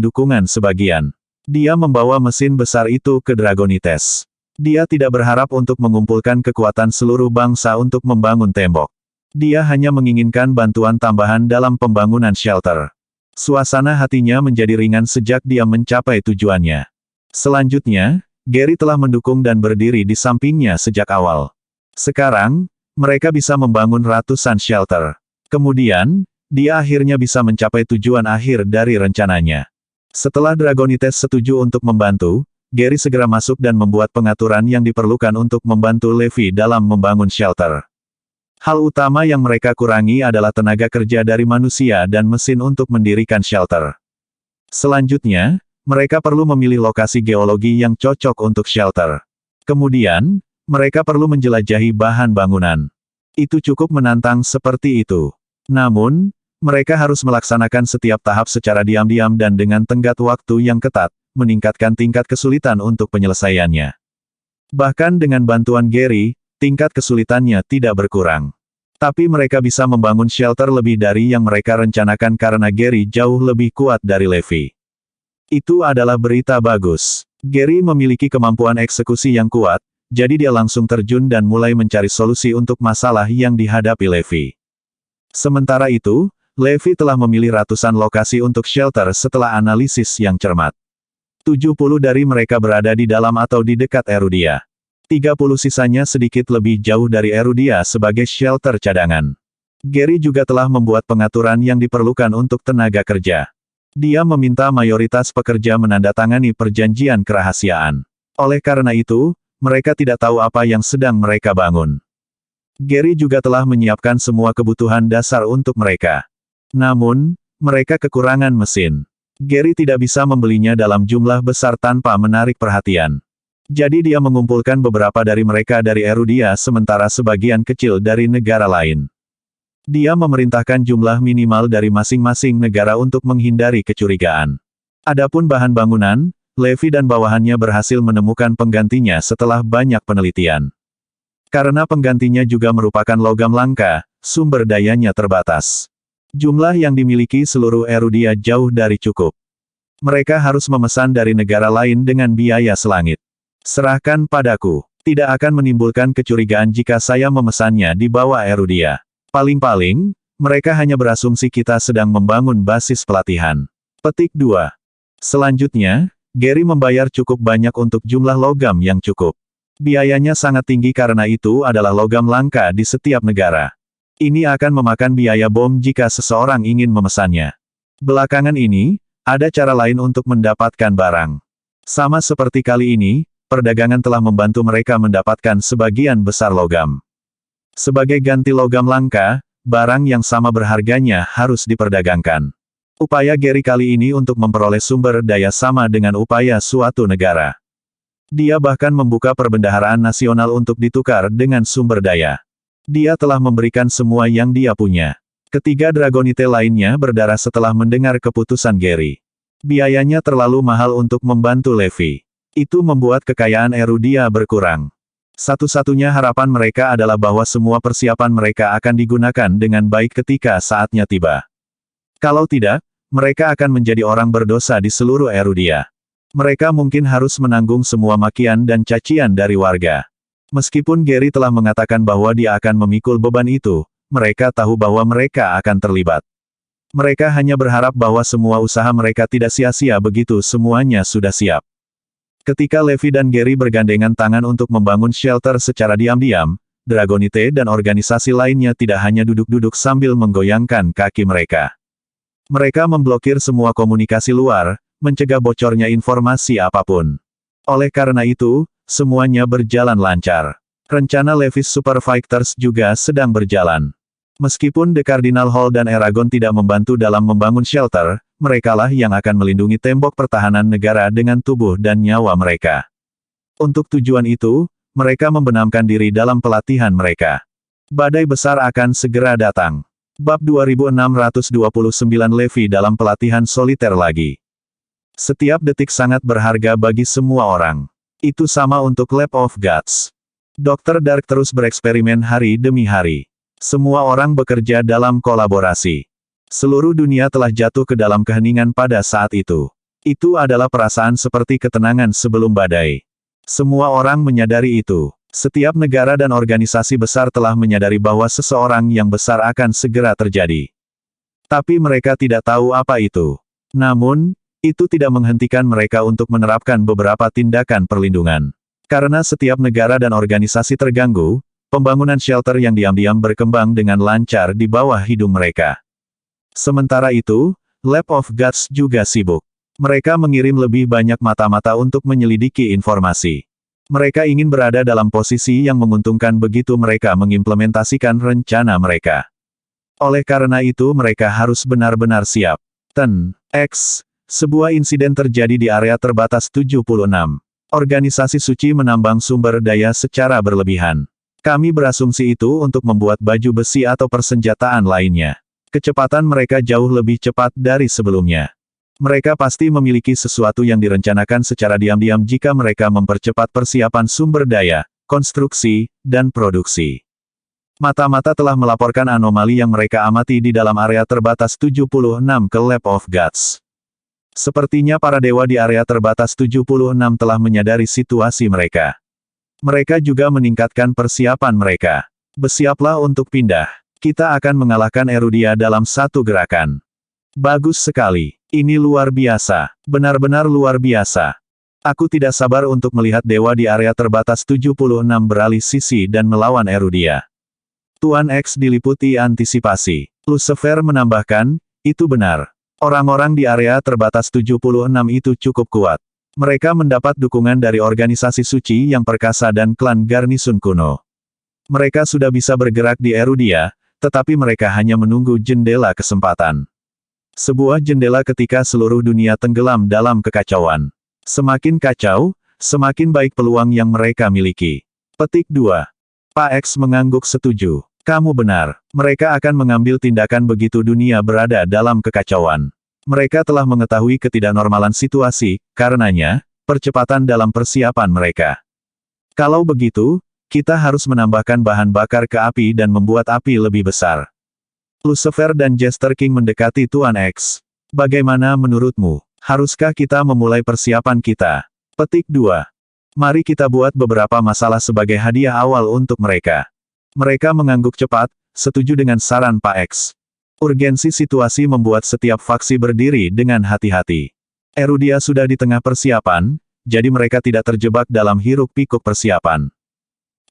dukungan sebagian. Dia membawa mesin besar itu ke Dragonites. Dia tidak berharap untuk mengumpulkan kekuatan seluruh bangsa untuk membangun tembok. Dia hanya menginginkan bantuan tambahan dalam pembangunan shelter. Suasana hatinya menjadi ringan sejak dia mencapai tujuannya. Selanjutnya, Gary telah mendukung dan berdiri di sampingnya sejak awal. Sekarang, mereka bisa membangun ratusan shelter. Kemudian, dia akhirnya bisa mencapai tujuan akhir dari rencananya. Setelah Dragonites setuju untuk membantu, Gary segera masuk dan membuat pengaturan yang diperlukan untuk membantu Levi dalam membangun shelter. Hal utama yang mereka kurangi adalah tenaga kerja dari manusia dan mesin untuk mendirikan shelter. Selanjutnya, mereka perlu memilih lokasi geologi yang cocok untuk shelter. Kemudian, mereka perlu menjelajahi bahan bangunan. Itu cukup menantang seperti itu. Namun, mereka harus melaksanakan setiap tahap secara diam-diam dan dengan tenggat waktu yang ketat, meningkatkan tingkat kesulitan untuk penyelesaiannya. Bahkan dengan bantuan Gary, tingkat kesulitannya tidak berkurang. Tapi mereka bisa membangun shelter lebih dari yang mereka rencanakan karena Gary jauh lebih kuat dari Levi. Itu adalah berita bagus. Gary memiliki kemampuan eksekusi yang kuat, jadi dia langsung terjun dan mulai mencari solusi untuk masalah yang dihadapi Levi. Sementara itu, Levi telah memilih ratusan lokasi untuk shelter setelah analisis yang cermat. 70 dari mereka berada di dalam atau di dekat Erudia. 30 sisanya sedikit lebih jauh dari Erudia sebagai shelter cadangan. Gary juga telah membuat pengaturan yang diperlukan untuk tenaga kerja. Dia meminta mayoritas pekerja menandatangani perjanjian kerahasiaan. Oleh karena itu, mereka tidak tahu apa yang sedang mereka bangun. Gary juga telah menyiapkan semua kebutuhan dasar untuk mereka. Namun, mereka kekurangan mesin. Gary tidak bisa membelinya dalam jumlah besar tanpa menarik perhatian. Jadi dia mengumpulkan beberapa dari mereka dari Erudia sementara sebagian kecil dari negara lain. Dia memerintahkan jumlah minimal dari masing-masing negara untuk menghindari kecurigaan. Adapun bahan bangunan, Levi dan bawahannya berhasil menemukan penggantinya setelah banyak penelitian. Karena penggantinya juga merupakan logam langka, sumber dayanya terbatas. Jumlah yang dimiliki seluruh Erudia jauh dari cukup. Mereka harus memesan dari negara lain dengan biaya selangit. Serahkan padaku. Tidak akan menimbulkan kecurigaan jika saya memesannya di bawah Erudia. Paling-paling, mereka hanya berasumsi kita sedang membangun basis pelatihan. Petik 2. Selanjutnya, Gary membayar cukup banyak untuk jumlah logam yang cukup. Biayanya sangat tinggi karena itu adalah logam langka di setiap negara. Ini akan memakan biaya bom jika seseorang ingin memesannya. Belakangan ini, ada cara lain untuk mendapatkan barang. Sama seperti kali ini, perdagangan telah membantu mereka mendapatkan sebagian besar logam. Sebagai ganti logam langka, barang yang sama berharganya harus diperdagangkan. Upaya Gary kali ini untuk memperoleh sumber daya sama dengan upaya suatu negara. Dia bahkan membuka perbendaharaan nasional untuk ditukar dengan sumber daya. Dia telah memberikan semua yang dia punya. Ketiga Dragonite lainnya berdarah setelah mendengar keputusan Gary. Biayanya terlalu mahal untuk membantu Levi. Itu membuat kekayaan Erudia berkurang. Satu-satunya harapan mereka adalah bahwa semua persiapan mereka akan digunakan dengan baik ketika saatnya tiba. Kalau tidak, mereka akan menjadi orang berdosa di seluruh Erudia. Mereka mungkin harus menanggung semua makian dan cacian dari warga. Meskipun Gary telah mengatakan bahwa dia akan memikul beban itu, mereka tahu bahwa mereka akan terlibat. Mereka hanya berharap bahwa semua usaha mereka tidak sia-sia begitu semuanya sudah siap. Ketika Levi dan Gary bergandengan tangan untuk membangun shelter secara diam-diam, Dragonite dan organisasi lainnya tidak hanya duduk-duduk sambil menggoyangkan kaki mereka. Mereka memblokir semua komunikasi luar, mencegah bocornya informasi apapun. Oleh karena itu, semuanya berjalan lancar. Rencana Levi's Super Fighters juga sedang berjalan. Meskipun The Cardinal Hall dan Eragon tidak membantu dalam membangun shelter, merekalah yang akan melindungi tembok pertahanan negara dengan tubuh dan nyawa mereka. Untuk tujuan itu, mereka membenamkan diri dalam pelatihan mereka. Badai besar akan segera datang. Bab 2629 Levi dalam pelatihan soliter lagi. Setiap detik sangat berharga bagi semua orang. Itu sama untuk Lab of Gods. Dr. Dark terus bereksperimen hari demi hari. Semua orang bekerja dalam kolaborasi. Seluruh dunia telah jatuh ke dalam keheningan pada saat itu. Itu adalah perasaan seperti ketenangan sebelum badai. Semua orang menyadari itu. Setiap negara dan organisasi besar telah menyadari bahwa seseorang yang besar akan segera terjadi. Tapi mereka tidak tahu apa itu. Namun, itu tidak menghentikan mereka untuk menerapkan beberapa tindakan perlindungan. Karena setiap negara dan organisasi terganggu, pembangunan shelter yang diam-diam berkembang dengan lancar di bawah hidung mereka. Sementara itu, Lab of Gods juga sibuk. Mereka mengirim lebih banyak mata-mata untuk menyelidiki informasi. Mereka ingin berada dalam posisi yang menguntungkan begitu mereka mengimplementasikan rencana mereka. Oleh karena itu mereka harus benar-benar siap. X. Sebuah insiden terjadi di area terbatas 76. Organisasi suci menambang sumber daya secara berlebihan. Kami berasumsi itu untuk membuat baju besi atau persenjataan lainnya. Kecepatan mereka jauh lebih cepat dari sebelumnya. Mereka pasti memiliki sesuatu yang direncanakan secara diam-diam jika mereka mempercepat persiapan sumber daya, konstruksi, dan produksi. Mata-mata telah melaporkan anomali yang mereka amati di dalam area terbatas 76 ke Lab of Gods. Sepertinya para dewa di area terbatas 76 telah menyadari situasi mereka. Mereka juga meningkatkan persiapan mereka. Bersiaplah untuk pindah. Kita akan mengalahkan Erudia dalam satu gerakan. Bagus sekali. Ini luar biasa. Benar-benar luar biasa. Aku tidak sabar untuk melihat dewa di area terbatas 76 beralih sisi dan melawan Erudia. Tuan X diliputi antisipasi. Lucifer menambahkan, itu benar. Orang-orang di area terbatas 76 itu cukup kuat. Mereka mendapat dukungan dari organisasi suci yang perkasa dan klan garnisun kuno. Mereka sudah bisa bergerak di Erudia, tetapi mereka hanya menunggu jendela kesempatan. Sebuah jendela ketika seluruh dunia tenggelam dalam kekacauan. Semakin kacau, semakin baik peluang yang mereka miliki. Petik 2. Pak X mengangguk setuju. Kamu benar. Mereka akan mengambil tindakan begitu dunia berada dalam kekacauan. Mereka telah mengetahui ketidaknormalan situasi, karenanya, percepatan dalam persiapan mereka. Kalau begitu, kita harus menambahkan bahan bakar ke api dan membuat api lebih besar. Lucifer dan Jester King mendekati Tuan X. Bagaimana menurutmu? Haruskah kita memulai persiapan kita? Petik 2. Mari kita buat beberapa masalah sebagai hadiah awal untuk mereka. Mereka mengangguk cepat, setuju dengan saran Pak X. Urgensi situasi membuat setiap faksi berdiri dengan hati-hati. Erudia sudah di tengah persiapan, jadi mereka tidak terjebak dalam hiruk-pikuk persiapan.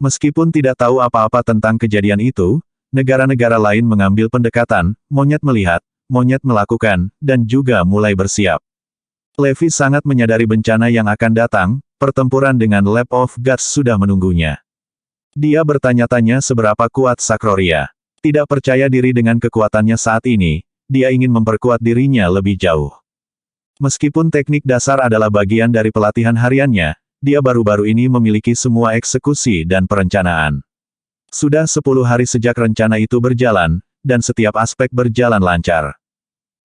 Meskipun tidak tahu apa-apa tentang kejadian itu, negara-negara lain mengambil pendekatan, monyet melihat, monyet melakukan, dan juga mulai bersiap. Levi sangat menyadari bencana yang akan datang, pertempuran dengan Lab of Gods sudah menunggunya. Dia bertanya-tanya seberapa kuat Sakroria. Tidak percaya diri dengan kekuatannya saat ini, dia ingin memperkuat dirinya lebih jauh. Meskipun teknik dasar adalah bagian dari pelatihan hariannya, dia baru-baru ini memiliki semua eksekusi dan perencanaan. Sudah 10 hari sejak rencana itu berjalan, dan setiap aspek berjalan lancar.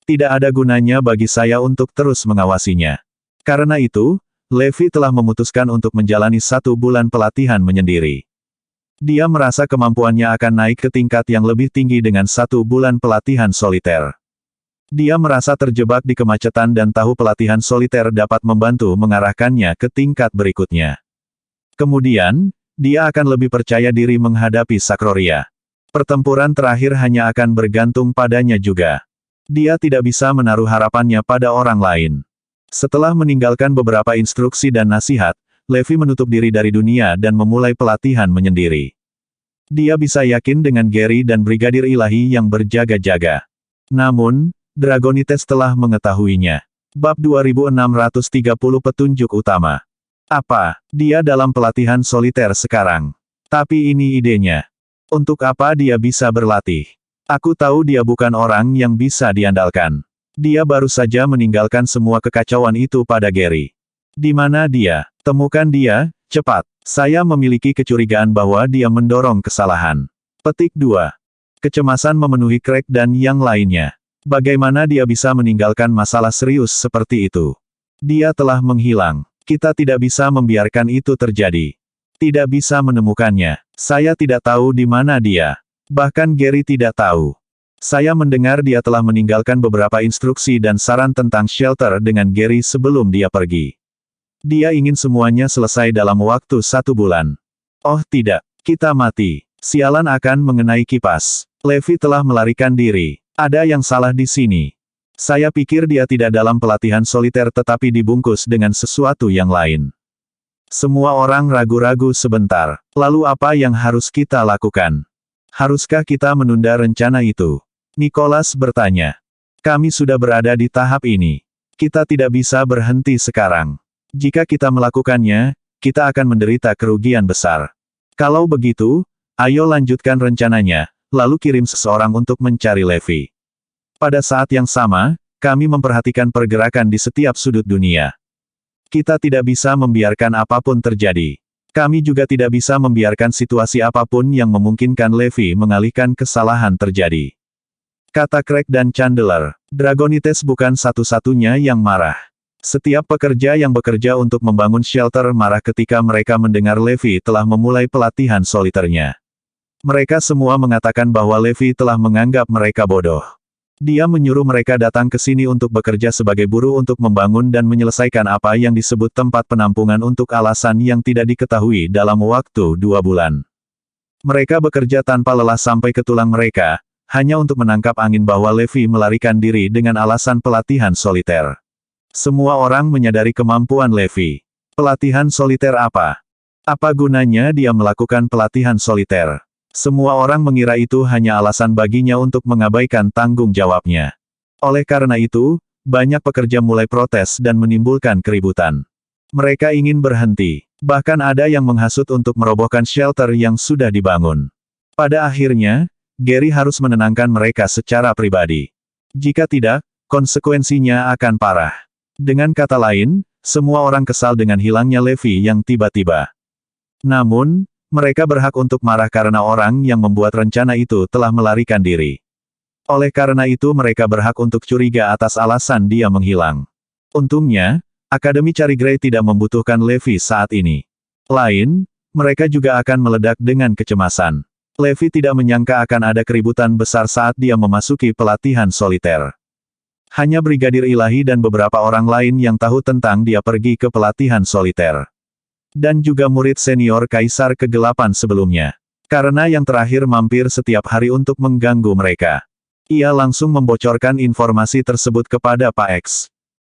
Tidak ada gunanya bagi saya untuk terus mengawasinya. Karena itu, Levi telah memutuskan untuk menjalani 1 bulan pelatihan menyendiri. Dia merasa kemampuannya akan naik ke tingkat yang lebih tinggi dengan 1 bulan pelatihan soliter. Dia merasa terjebak di kemacetan dan tahu pelatihan soliter dapat membantu mengarahkannya ke tingkat berikutnya. Kemudian, dia akan lebih percaya diri menghadapi Sakroria. Pertempuran terakhir hanya akan bergantung padanya juga. Dia tidak bisa menaruh harapannya pada orang lain. Setelah meninggalkan beberapa instruksi dan nasihat, Levi menutup diri dari dunia dan memulai pelatihan menyendiri. Dia bisa yakin dengan Gary dan Brigadir Ilahi yang berjaga-jaga. Namun, Dragonites telah mengetahuinya. Bab 2630 Petunjuk Utama. Apa? Dia dalam pelatihan soliter sekarang. Tapi ini idenya. Untuk apa dia bisa berlatih? Aku tahu dia bukan orang yang bisa diandalkan. Dia baru saja meninggalkan semua kekacauan itu pada Gary. Di mana dia? Temukan dia, cepat. Saya memiliki kecurigaan bahwa dia mendorong kesalahan. Petik 2. Kecemasan memenuhi Craig dan yang lainnya. Bagaimana dia bisa meninggalkan masalah serius seperti itu? Dia telah menghilang. Kita tidak bisa membiarkan itu terjadi. Tidak bisa menemukannya. Saya tidak tahu di mana dia. Bahkan Gary tidak tahu. Saya mendengar dia telah meninggalkan beberapa instruksi dan saran tentang shelter dengan Gary sebelum dia pergi. Dia ingin semuanya selesai dalam waktu 1 bulan. Oh tidak, kita mati. Sialan akan mengenai kipas. Levi telah melarikan diri. Ada yang salah di sini. Saya pikir dia tidak dalam pelatihan soliter tetapi dibungkus dengan sesuatu yang lain. Semua orang ragu-ragu sebentar. Lalu apa yang harus kita lakukan? Haruskah kita menunda rencana itu? Nicholas bertanya. Kami sudah berada di tahap ini. Kita tidak bisa berhenti sekarang. Jika kita melakukannya, kita akan menderita kerugian besar. Kalau begitu, ayo lanjutkan rencananya, lalu kirim seseorang untuk mencari Levi. Pada saat yang sama, kami memperhatikan pergerakan di setiap sudut dunia. Kita tidak bisa membiarkan apapun terjadi. Kami juga tidak bisa membiarkan situasi apapun yang memungkinkan Levi mengalihkan kesalahan terjadi. Kata Craig dan Chandler, Dragonites bukan satu-satunya yang marah. Setiap pekerja yang bekerja untuk membangun shelter marah ketika mereka mendengar Levi telah memulai pelatihan soliternya. Mereka semua mengatakan bahwa Levi telah menganggap mereka bodoh. Dia menyuruh mereka datang ke sini untuk bekerja sebagai buruh untuk membangun dan menyelesaikan apa yang disebut tempat penampungan untuk alasan yang tidak diketahui dalam waktu 2 bulan. Mereka bekerja tanpa lelah sampai ke tulang mereka, hanya untuk menangkap angin bahwa Levi melarikan diri dengan alasan pelatihan soliter. Semua orang menyadari kemampuan Levi. Pelatihan soliter apa? Apa gunanya dia melakukan pelatihan soliter? Semua orang mengira itu hanya alasan baginya untuk mengabaikan tanggung jawabnya. Oleh karena itu, banyak pekerja mulai protes dan menimbulkan keributan. Mereka ingin berhenti. Bahkan ada yang menghasut untuk merobohkan shelter yang sudah dibangun. Pada akhirnya, Gary harus menenangkan mereka secara pribadi. Jika tidak, konsekuensinya akan parah. Dengan kata lain, semua orang kesal dengan hilangnya Levi yang tiba-tiba. Namun, mereka berhak untuk marah karena orang yang membuat rencana itu telah melarikan diri. Oleh karena itu mereka berhak untuk curiga atas alasan dia menghilang. Untungnya, Akademi Cari Grey tidak membutuhkan Levi saat ini. Lain, mereka juga akan meledak dengan kecemasan. Levi tidak menyangka akan ada keributan besar saat dia memasuki pelatihan soliter. Hanya Brigadir Ilahi dan beberapa orang lain yang tahu tentang dia pergi ke pelatihan soliter. Dan juga murid senior Kaisar Kegelapan sebelumnya. Karena yang terakhir mampir setiap hari untuk mengganggu mereka. Ia langsung membocorkan informasi tersebut kepada Pak X.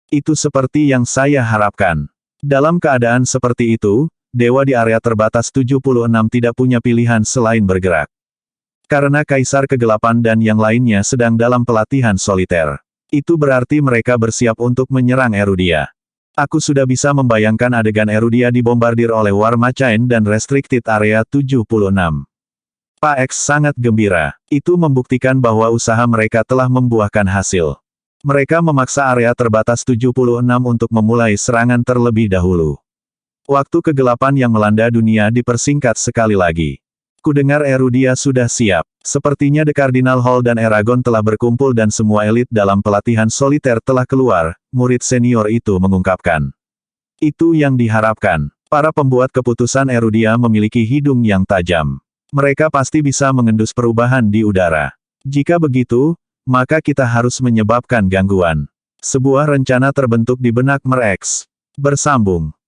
Itu seperti yang saya harapkan. Dalam keadaan seperti itu, Dewa di area terbatas 76 tidak punya pilihan selain bergerak. Karena Kaisar Kegelapan dan yang lainnya sedang dalam pelatihan soliter. Itu berarti mereka bersiap untuk menyerang Erudia. Aku sudah bisa membayangkan adegan Erudia dibombardir oleh War Machine dan Restricted Area 76. Pak X sangat gembira. Itu membuktikan bahwa usaha mereka telah membuahkan hasil. Mereka memaksa area terbatas 76 untuk memulai serangan terlebih dahulu. Waktu kegelapan yang melanda dunia dipersingkat sekali lagi. Kudengar Erudia sudah siap. Sepertinya The Cardinal Hall dan Eragon telah berkumpul dan semua elit dalam pelatihan soliter telah keluar, murid senior itu mengungkapkan. Itu yang diharapkan. Para pembuat keputusan Erudia memiliki hidung yang tajam. Mereka pasti bisa mengendus perubahan di udara. Jika begitu, maka kita harus menyebabkan gangguan. Sebuah rencana terbentuk di benak Mer-X. Bersambung.